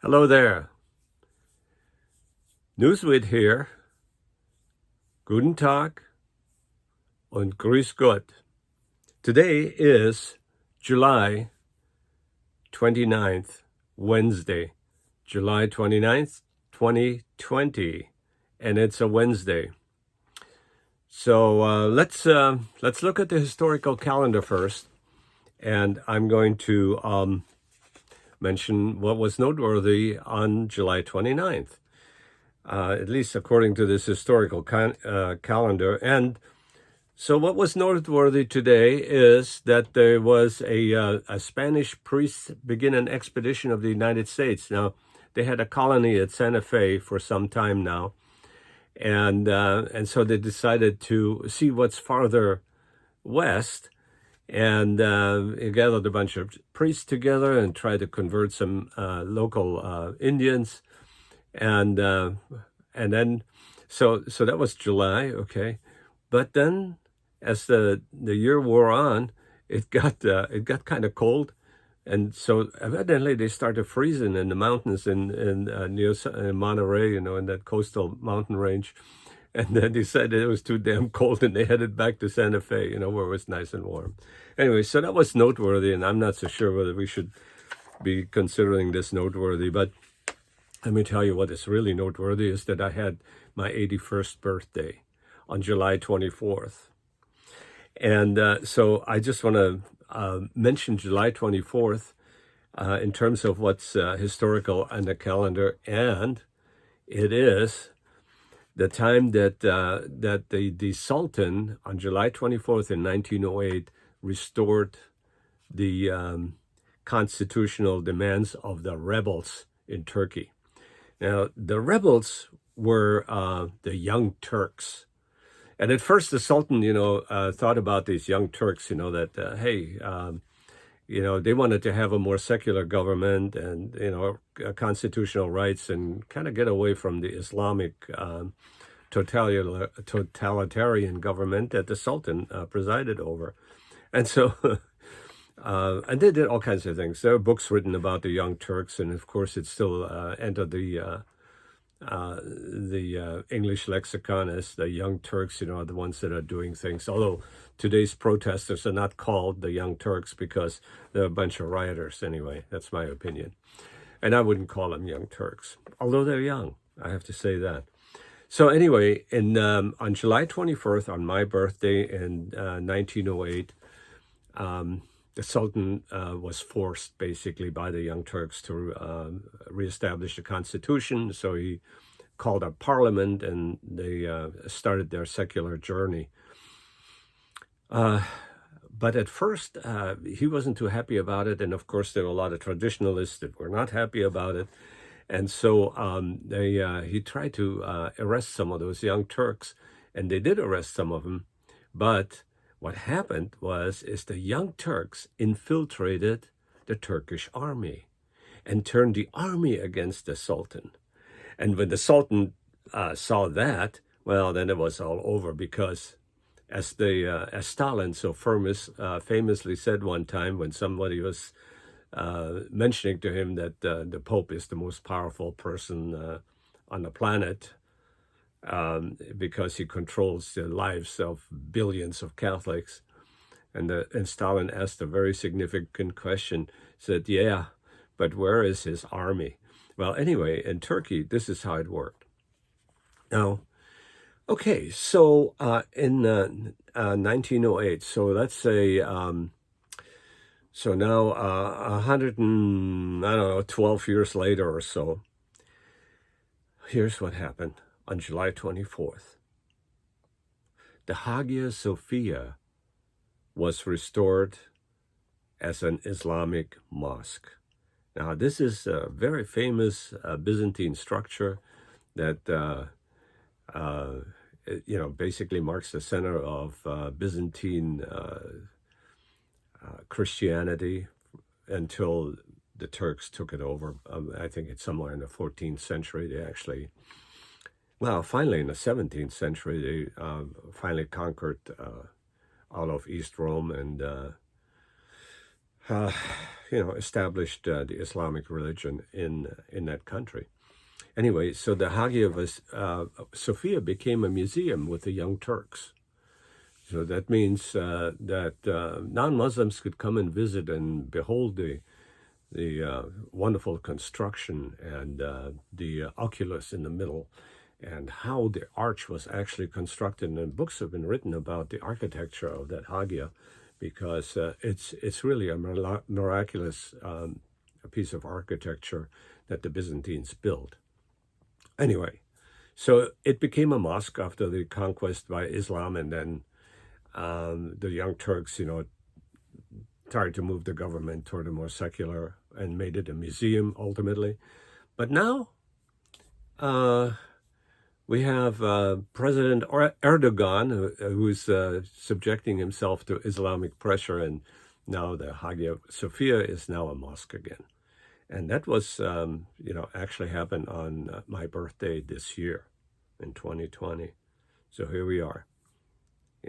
Hello there. Newswit here. Guten Tag und grüß Gott. Today is July 29th, Wednesday, July 29th, 2020, and it's a Wednesday. So let's look at the historical calendar first, and I'm going to mention what was noteworthy on July 29th. At least according to this historical calendar. And so what was noteworthy today is that there was a Spanish priest begin an expedition of the United States. Now, they had a colony at Santa Fe for some time now, and so they decided to see what's farther west, and gathered a bunch of priests together and tried to convert some local Indians. And then so that was July, okay, but then as the year wore on, it got kind of cold, and so evidently they started freezing in the mountains in near Monterey, in that coastal mountain range, and then they said it was too damn cold, and they headed back to Santa Fe, where it was nice and warm. Anyway, so that was noteworthy, and I'm not so sure whether we should be considering this noteworthy, but let me tell you what is really noteworthy is that I had my 81st birthday on July 24th. And so I just want to mention July 24th in terms of what's historical on the calendar. And it is the time that the Sultan on July 24th in 1908 restored the constitutional demands of the rebels in Turkey. Now, the rebels were the Young Turks. And at first, the Sultan, thought about these Young Turks, that, hey, they wanted to have a more secular government and, constitutional rights and kind of get away from the Islamic totalitarian government that the Sultan presided over. And so... and they did all kinds of things. There are books written about the Young Turks, and of course, it still entered the English lexicon as the Young Turks. Are the ones that are doing things. Although today's protesters are not called the Young Turks because they're a bunch of rioters. Anyway, that's my opinion, and I wouldn't call them Young Turks, although they're young. I have to say that. So anyway, on July 24th, on my birthday in 1908. The Sultan was forced basically by the Young Turks to reestablish the constitution. So he called a parliament and they started their secular journey. But at first, he wasn't too happy about it. And of course, there were a lot of traditionalists that were not happy about it. And so he tried to arrest some of those Young Turks, and they did arrest some of them. But what happened is the Young Turks infiltrated the Turkish army and turned the army against the Sultan. And when the Sultan saw that, well, then it was all over, because as Stalin so famously said one time when somebody was mentioning to him that the Pope is the most powerful person on the planet, because he controls the lives of billions of Catholics. And Stalin asked a very significant question, said, yeah, but where is his army? Well, anyway, in Turkey, this is how it worked. Now, okay, so in 1908, so let's say, so now 12 years later or so, here's what happened. On July 24th, the Hagia Sophia was restored as an Islamic mosque. Now, this is a very famous Byzantine structure that, basically marks the center of Byzantine Christianity until the Turks took it over. I think it's somewhere in the 14th century. They actually... Well, finally, in the 17th century, they finally conquered all of East Rome, and established the Islamic religion in that country. Anyway, so the Hagia of Sophia became a museum with the Young Turks. So that means that non-Muslims could come and visit and behold the wonderful construction and the oculus in the middle, and how the arch was actually constructed. And books have been written about the architecture of that Hagia, because it's really a miraculous piece of architecture that the Byzantines built. Anyway, so it became a mosque after the conquest by Islam, and then the Young Turks, tried to move the government toward a more secular and made it a museum ultimately. But now we have President Erdogan, who's subjecting himself to Islamic pressure, and now the Hagia Sophia is now a mosque again. And that was, actually happened on my birthday this year in 2020. So here we are.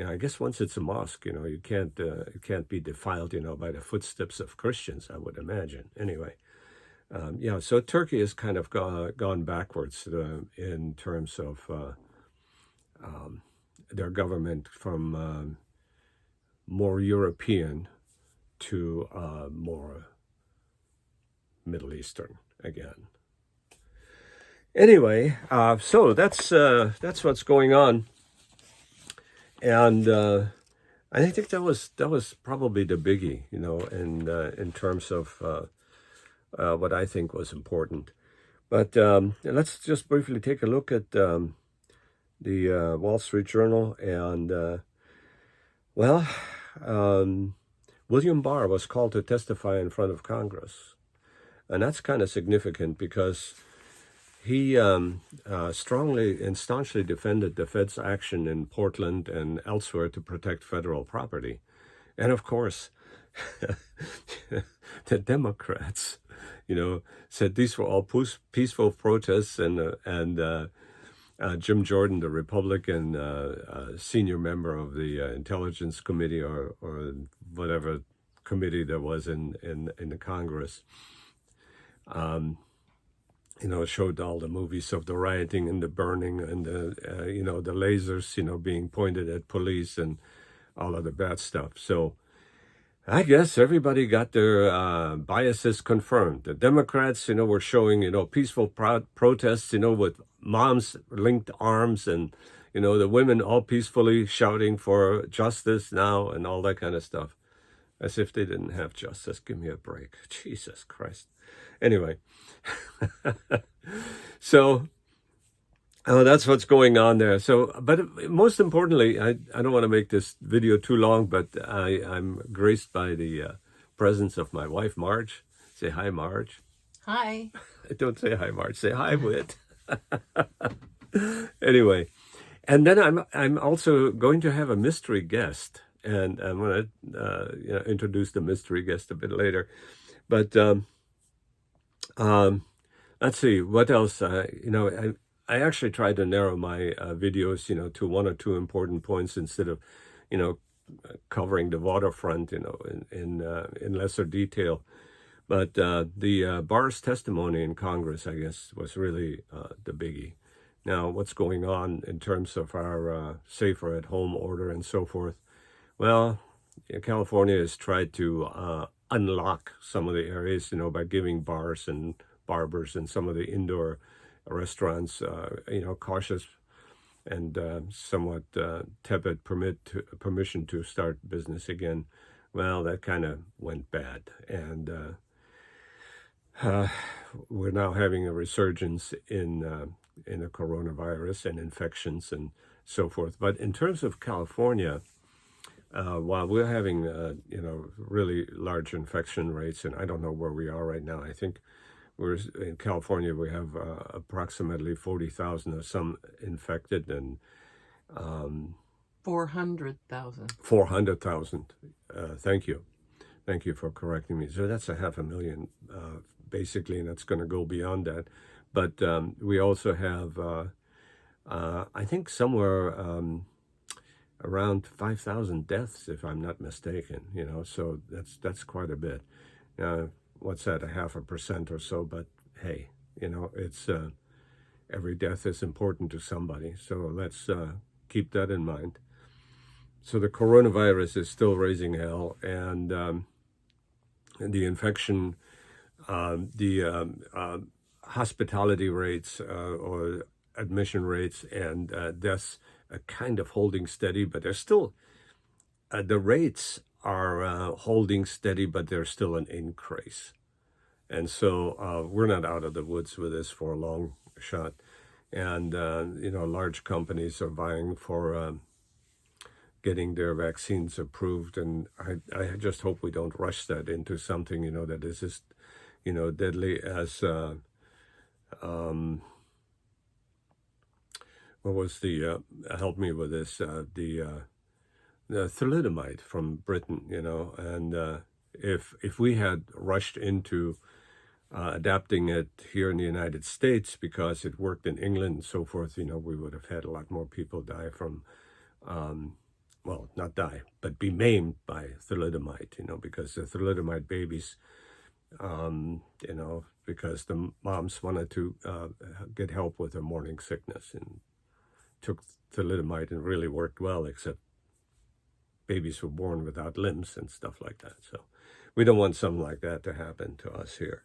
I guess once it's a mosque, it can't be defiled, by the footsteps of Christians, I would imagine. Anyway, so Turkey has kind of gone backwards in terms of their government from more European to more Middle Eastern again. Anyway, so that's what's going on. And I think that was probably the biggie, in terms of what I think was important. But let's just briefly take a look at the Wall Street Journal. And, William Barr was called to testify in front of Congress. And that's kind of significant because he strongly and staunchly defended the Fed's action in Portland and elsewhere to protect federal property. And of course, the Democrats, said these were all peaceful protests, and Jim Jordan, the Republican senior member of the Intelligence Committee or whatever committee there was in the Congress, showed all the movies of the rioting and the burning and the lasers, being pointed at police and all of the bad stuff. So I guess everybody got their biases confirmed. The Democrats, were showing, peaceful protests, with moms linked arms, and, the women all peacefully shouting for justice now and all that kind of stuff. As if they didn't have justice. Give me a break. Jesus Christ. Anyway, so that's what's going on there. So, but most importantly, I don't want to make this video too long, but I'm graced by the presence of my wife, Marge. Say hi, Marge. Hi. Don't say hi, Marge. Say hi, Whit. Anyway, and then I'm also going to have a mystery guest, and I'm going to introduce the mystery guest a bit later, but. Let's see, what else? I actually tried to narrow my videos, to one or two important points instead of, covering the waterfront, in lesser detail. But the Barr's testimony in Congress, I guess, was really the biggie. Now, what's going on in terms of our safer at home order and so forth? Well, California has tried to unlock some of the areas, by giving bars and barbers and some of the indoor restaurants, cautious and somewhat tepid permission to start business again. Well, that kind of went bad, and we're now having a resurgence in the coronavirus and infections and so forth. But in terms of California, while we're having, really large infection rates, and I don't know where we are right now. I think we're in California. We have approximately 40,000 or some infected, and 400,000. 400,000. Thank you for correcting me. So that's 500,000, basically, and that's going to go beyond that. But we also have, I think, somewhere. Around 5,000 deaths, if I'm not mistaken, so that's quite a bit. What's that, 0.5% or so? But hey, it's every death is important to somebody. So let's keep that in mind. So the coronavirus is still raising hell, and the infection, the hospitality rates or admission rates and deaths are kind of holding steady, but they're still, the rates are holding steady, but there's still an increase. And so we're not out of the woods with this for a long shot. And, large companies are vying for getting their vaccines approved. And I just hope we don't rush that into something, that is just, deadly as, what was the, help me with this, the thalidomide from Britain, and if we had rushed into adapting it here in the United States because it worked in England and so forth, we would have had a lot more people die from, well, not die, but be maimed by thalidomide, because the thalidomide babies, because the moms wanted to get help with their morning sickness and took thalidomide and really worked well, except babies were born without limbs and stuff like that. So we don't want something like that to happen to us here.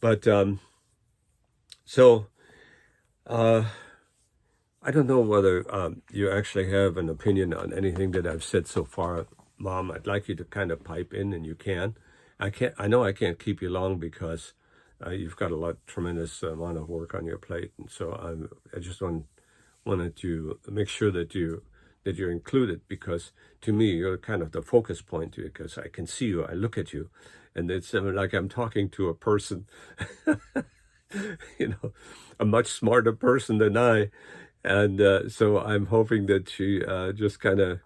But I don't know whether you actually have an opinion on anything that I've said so far, Mom. I'd like you to kind of pipe in, and you can. I know I can't keep you long because you've got a tremendous amount of work on your plate, and so I just wanted to make sure that you're included, because to me you're kind of the focus point, because I can see you, I look at you, and it's like I'm talking to a person, a much smarter person than I, and so I'm hoping that she just kind of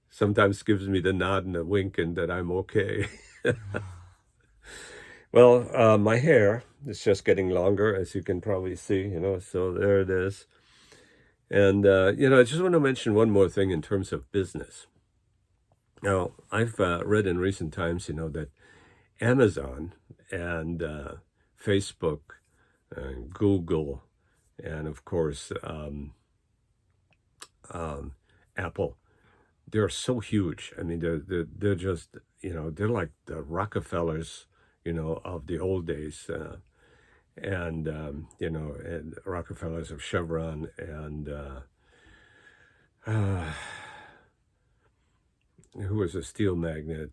sometimes gives me the nod and a wink and that I'm okay. Well, my hair is just getting longer, as you can probably see, so there it is. And, I just want to mention one more thing in terms of business. Now, I've read in recent times, that Amazon and Facebook and Google and, of course, Apple, they're so huge. I mean, they're just, they're like the Rockefellers, of the old days. And Rockefellers of Chevron and who was a steel magnate,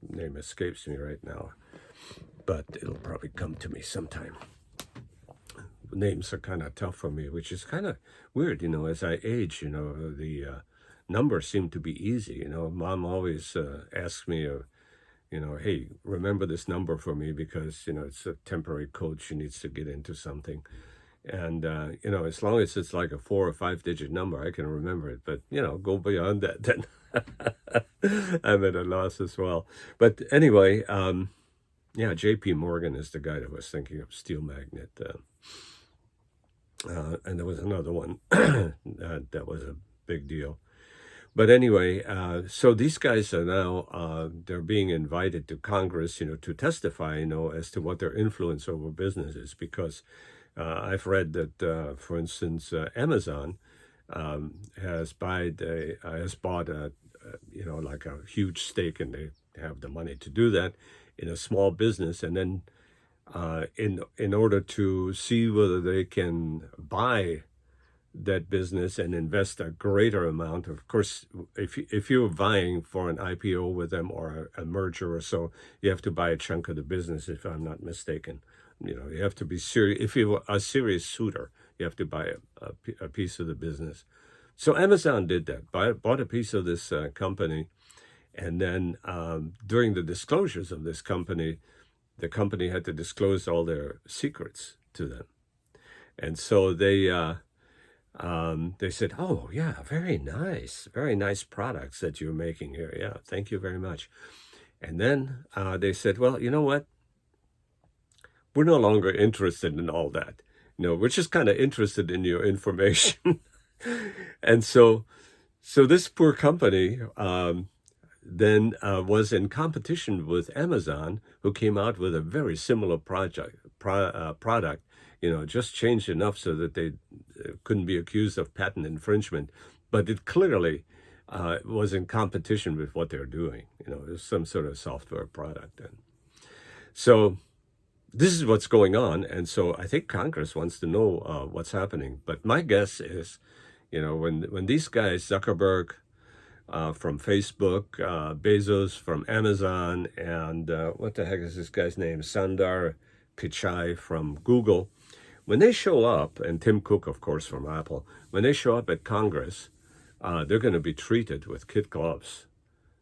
name escapes me right now, but it'll probably come to me sometime. Names are kind of tough for me, which is kind of weird, as I age, the numbers seem to be easy. Mom always asks me, hey, remember this number for me, because, it's a temporary code. She needs to get into something. And, as long as it's like a 4 or 5 digit number, I can remember it. But, go beyond that, then I'm at a loss as well. But anyway, J.P. Morgan is the guy that was thinking of steel magnet. And there was another one that was a big deal. But anyway, so these guys are now, they're being invited to Congress, to testify, as to what their influence over business is. Because I've read that, for instance, Amazon has bought a like a huge stake, and they have the money to do that in a small business. And then in order to see whether they can buy that business and invest a greater amount. Of course, if you're vying for an IPO with them or a merger or so, you have to buy a chunk of the business, if I'm not mistaken. You have to be serious. If you're a serious suitor, you have to buy a piece of the business. So Amazon did that, bought a piece of this company, and then during the disclosures of this company, the company had to disclose all their secrets to them. And so they said, oh, yeah, very nice products that you're making here. Yeah, thank you very much. And then they said, well, you know what? We're no longer interested in all that. We're just kind of interested in your information. And so this poor company, then was in competition with Amazon, who came out with a very similar product, just changed enough so that they couldn't be accused of patent infringement. But it clearly was in competition with what they're doing. It was some sort of software product. And so this is what's going on. And so I think Congress wants to know what's happening. But my guess is, when these guys, Zuckerberg from Facebook, Bezos from Amazon, and what the heck is this guy's name? Sundar Pichai from Google. When they show up, and Tim Cook, of course, from Apple, when they show up at Congress, they're going to be treated with kid gloves.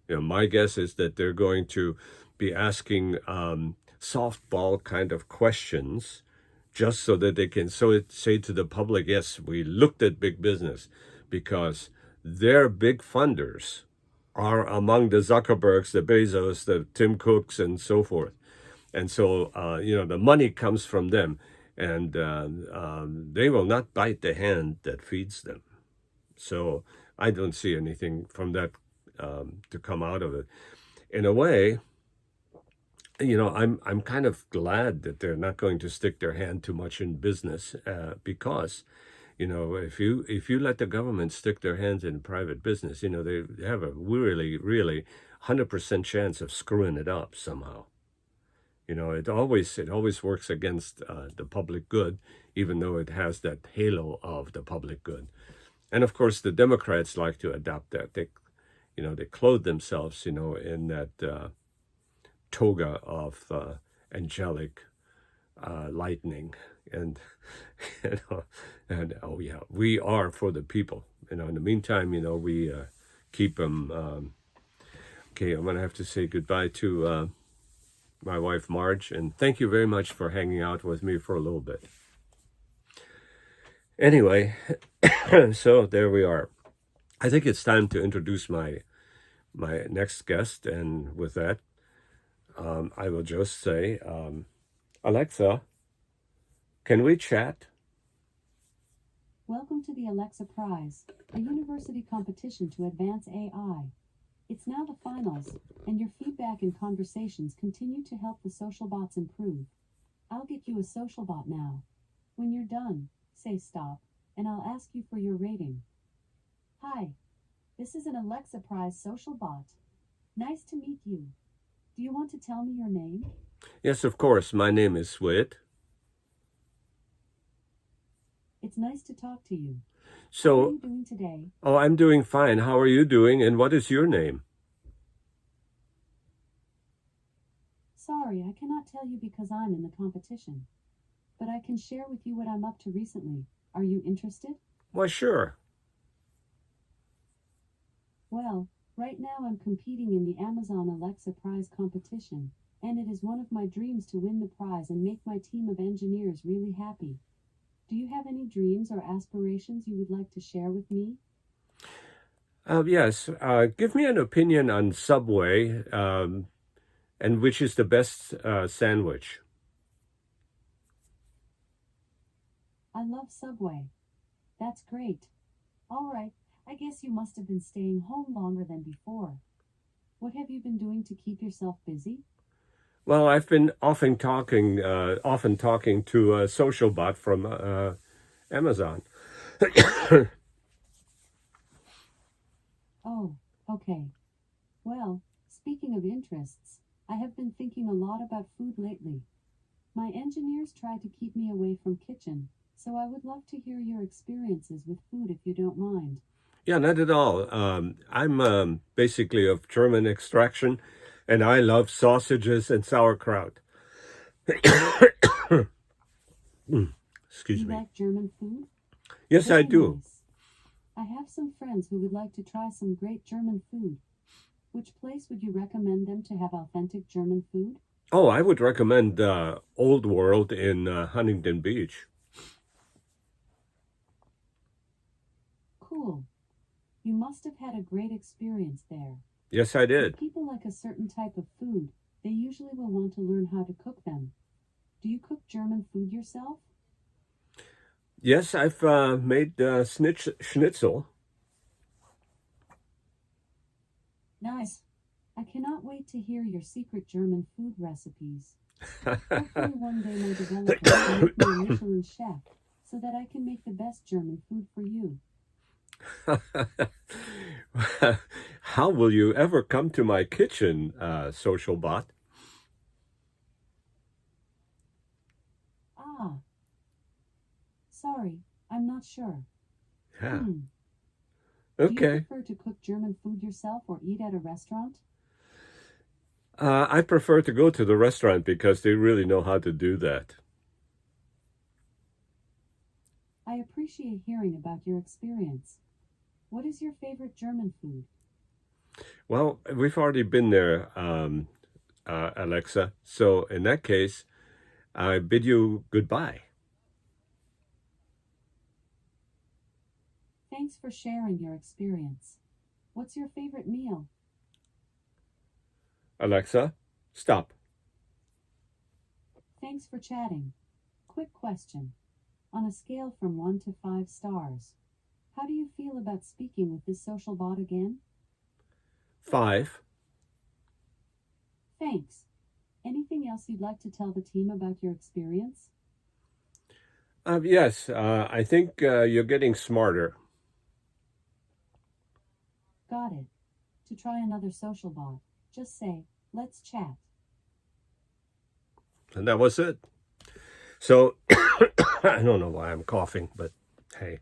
My guess is that they're going to be asking softball kind of questions just so that they can say to the public, yes, we looked at big business, because their big funders are among the Zuckerbergs, the Bezos, the Tim Cooks, and so forth. And so, the money comes from them, and they will not bite the hand that feeds them. So I don't see anything from that to come out of it. In a way, I'm kind of glad that they're not going to stick their hand too much in business, because if you let the government stick their hands in private business, they have a really, really 100% chance of screwing it up somehow. It always works against the public good, even though it has that halo of the public good. And of course, the Democrats like to adopt that. They clothe themselves, in that toga of angelic lightning, and oh yeah, we are for the people. In the meantime, we keep them. Okay, I'm gonna have to say goodbye to my wife Marge, and thank you very much for hanging out with me for a little bit. Anyway, so there we are. I think it's time to introduce my next guest, and with that, I will just say, Alexa, can we chat? Welcome to the Alexa Prize, a university competition to advance AI. It's now the finals, and your feedback and conversations continue to help the social bots improve. I'll get you a social bot now. When you're done, say stop, and I'll ask you for your rating. Hi, this is an Alexa Prize social bot. Nice to meet you. Do you want to tell me your name? Yes, of course. My name is Swit. It's nice to talk to you. So, How are you doing today? Oh, I'm doing fine. How are you doing? And what is your name? Sorry, I cannot tell you because I'm in the competition. But I can share with you what I'm up to recently. Are you interested? Why, sure. Well, right now I'm competing in the Amazon Alexa Prize competition, and it is one of my dreams to win the prize and make my team of engineers really happy. Do you have any dreams or aspirations you would like to share with me? Yes. Give me an opinion on Subway, and which is the best sandwich. I love Subway. That's great. All right, I guess you must have been staying home longer than before. What have you been doing to keep yourself busy? Well, I've been often talking to a social bot from Amazon. Oh, okay. Well, speaking of interests, I have been thinking a lot about food lately. My engineers try to keep me away from kitchen, so I would love to hear your experiences with food if you don't mind. Yeah, not at all. I'm basically of German extraction, and I love sausages and sauerkraut. Excuse You me. like German food? Yes, I Very do. nice. I have some friends who would like to try some great German food. Which place would you recommend them to have authentic German food? Oh, I would recommend Old World in Huntington Beach. Cool. You must have had a great experience there. Yes, I did. If people like a certain type of food, they usually will want to learn how to cook them. Do you cook German food yourself? Yes, I've made schnitzel. Nice. I cannot wait to hear your secret German food recipes. Hopefully one day my developers will make me a Michelin chef so that I can make the best German food for you. How will you ever come to my kitchen, social bot? Ah, sorry, I'm not sure. Yeah. Do you Okay. prefer to cook German food yourself or eat at a restaurant? I prefer to go to the restaurant because they really know how to do that. I appreciate hearing about your experience. What is your favorite German food? Well, we've already been there, Alexa. So in that case, I bid you goodbye. Thanks for sharing your experience. What's your favorite meal? Alexa, stop. Thanks for chatting. Quick question. On a scale from 1 to 5 stars, how do you feel about speaking with this social bot again? 5. Thanks. Anything else you'd like to tell the team about your experience? Yes, I think you're getting smarter. Got it. To try another social bot, just say, let's chat. And that was it. So I don't know why I'm coughing, but hey.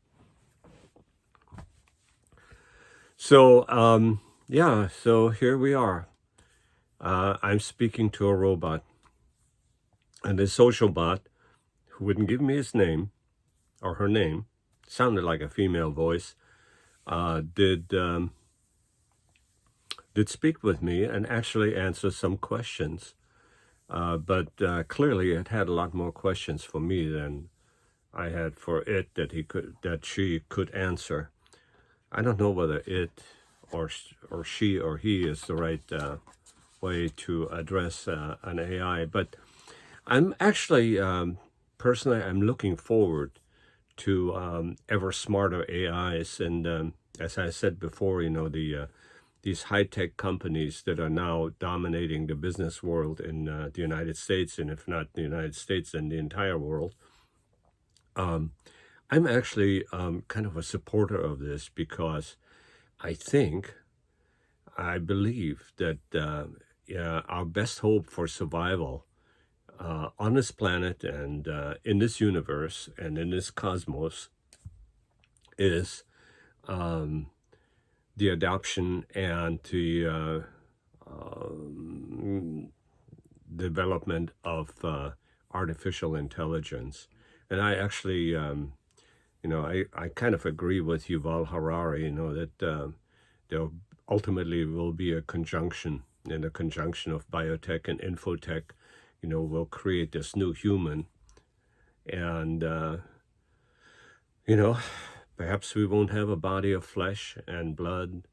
So, yeah, so here we are. I'm speaking to a robot. And the social bot, who wouldn't give me his name or her name, sounded like a female voice, did speak with me and actually answer some questions. But clearly it had a lot more questions for me than I had for it that she could answer. I don't know whether it or she or he is the right way to address an AI, but I'm actually personally I'm looking forward to ever smarter AIs, and as I said before, these high-tech companies that are now dominating the business world in the United States, and if not the United States, then the entire world. I'm actually kind of a supporter of this because I believe that our best hope for survival on this planet and in this universe and in this cosmos is the adoption and the development of artificial intelligence. And I actually, I kind of agree with Yuval Harari, that there ultimately will be a conjunction, and a conjunction of biotech and infotech, will create this new human. And, perhaps we won't have a body of flesh and blood.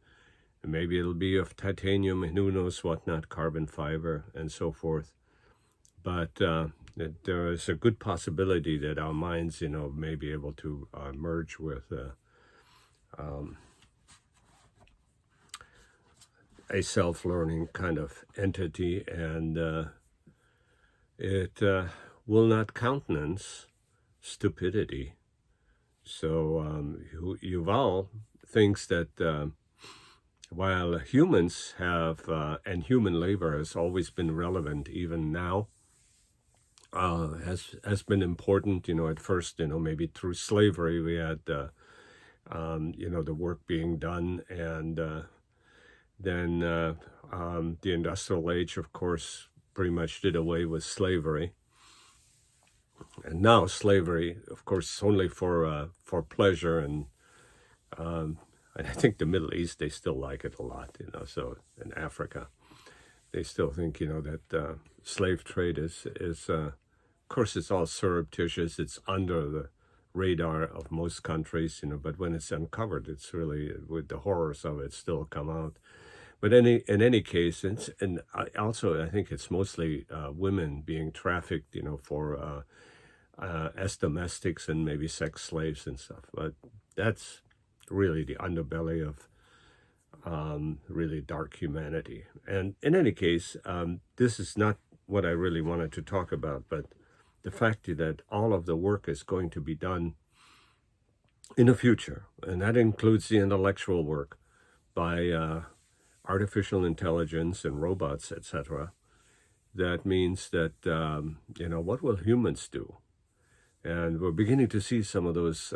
Maybe it'll be of titanium and who knows what not, carbon fiber and so forth. But there is a good possibility that our minds, may be able to merge with a self-learning kind of entity, and it will not countenance stupidity. So Yuval thinks that while humans have, and human labor has always been relevant, even now, has been important. At first, maybe through slavery we had, the work being done, and then the industrial age, of course, pretty much did away with slavery. And now slavery, of course, is only for pleasure, and I think the Middle East, they still like it a lot, so in Africa, they still think, that slave trade is of course, it's all surreptitious. It's under the radar of most countries, but when it's uncovered, it's really, with the horrors of it, still come out. But in any case, and I think it's mostly women being trafficked, for as domestics and maybe sex slaves and stuff. But that's really the underbelly really dark humanity. And in any case, this is not what I really wanted to talk about, but the fact that all of the work is going to be done in the future, and that includes the intellectual work by artificial intelligence and robots, etc. That means that, what will humans do? And we're beginning to see some of those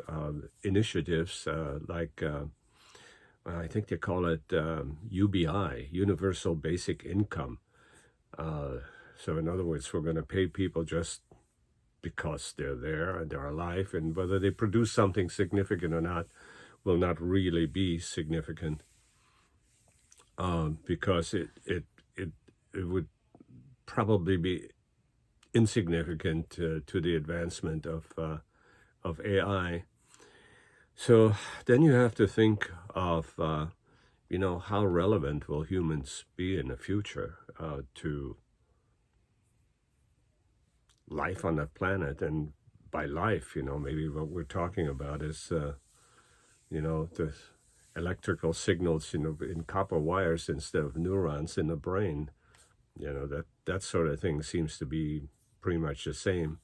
initiatives, like I think they call it UBI, Universal Basic Income. So in other words, we're going to pay people just because they're there and they're alive, and whether they produce something significant or not will not really be significant, because it would probably be insignificant to the advancement of AI. So then you have to think of how relevant will humans be in the future to life on the planet. And by life, maybe what we're talking about is the electrical signals in copper wires instead of neurons in the brain. That sort of thing seems to be pretty much the same,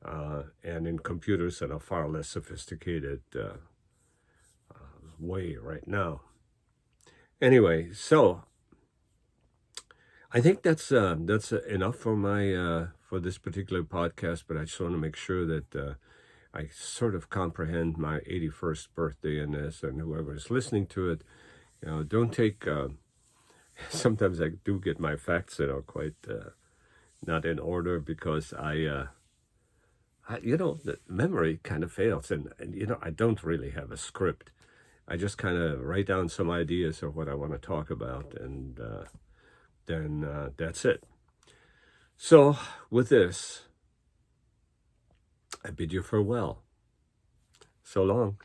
and in computers that are far less sophisticated way right now. Anyway, so I think that's enough for my for this particular podcast. But I just want to make sure that I sort of comprehend my 81st birthday in this, and whoever is listening to it, don't take. Sometimes I do get my facts that are quite not in order, because I the memory kind of fails, and I don't really have a script. I just kind of write down some ideas of what I want to talk about, and then that's it. So with this, I bid you farewell. So long.